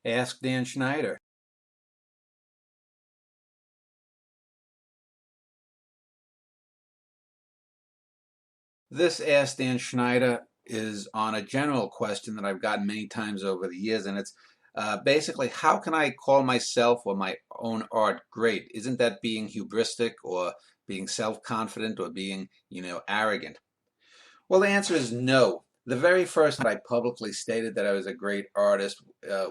Ask Dan Schneider. This Ask Dan Schneider is on a general question that I've gotten many times over the years, and it's basically, how can I call myself or my own art great? Isn't that being hubristic or being self-confident or being, arrogant? Well, the answer is no. The very first time I publicly stated that I was a great artist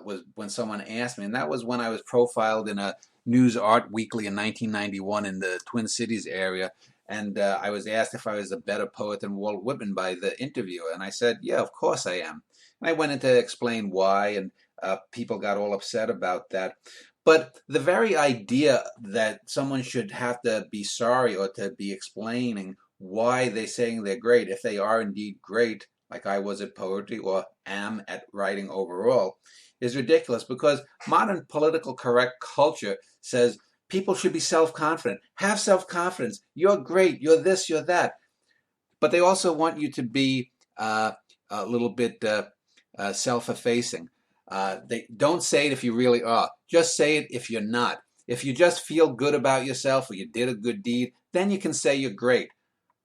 was when someone asked me, and that was when I was profiled in a news art weekly in 1991 in the Twin Cities area. And I was asked if I was a better poet than Walt Whitman by the interviewer. And I said, yeah, of course I am. And I went in to explain why, and people got all upset about that. But the very idea that someone should have to be sorry or to be explaining why they're saying they're great, if they are indeed great, like I was at poetry or am at writing overall, is ridiculous, because modern political correct culture says people should be self-confident. Have self-confidence. You're great. You're this, you're that. But they also want you to be a little bit self-effacing. They don't say it if you really are. Just say it if you're not. If you just feel good about yourself or you did a good deed, then you can say you're great.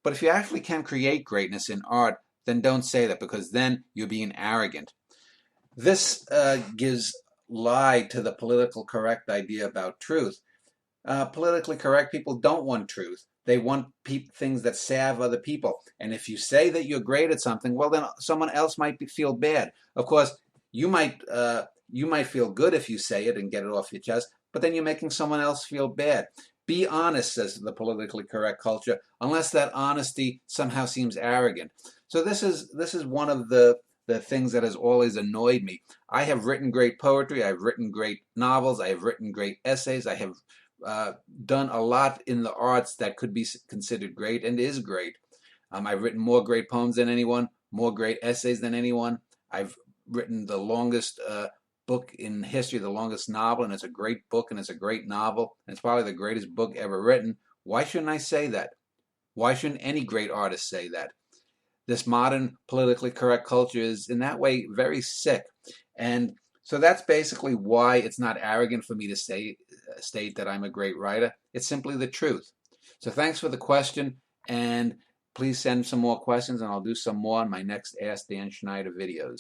But if you actually can create greatness in art, then don't say that, because then you're being arrogant. This gives lie to the political correct idea about truth. Politically correct people don't want truth. They want things that salve other people. And if you say that you're great at something, well, then someone else might feel bad. Of course, you might feel good if you say it and get it off your chest, but then you're making someone else feel bad. Be honest, says the politically correct culture, unless that honesty somehow seems arrogant. So this is one of the things that has always annoyed me. I have written great poetry. I've written great novels. I have written great essays. I have done a lot in the arts that could be considered great and is great. I've written more great poems than anyone, more great essays than anyone. I've written the longest book in history, the longest novel, and it's a great book and it's a great novel, and it's probably the greatest book ever written. Why shouldn't I say that? Why shouldn't any great artist say that? This modern politically correct culture is in that way very sick. And so that's basically why it's not arrogant for me to state that I'm a great writer. It's simply the truth. So thanks for the question, and please send some more questions, and I'll do some more on my next Ask Dan Schneider videos.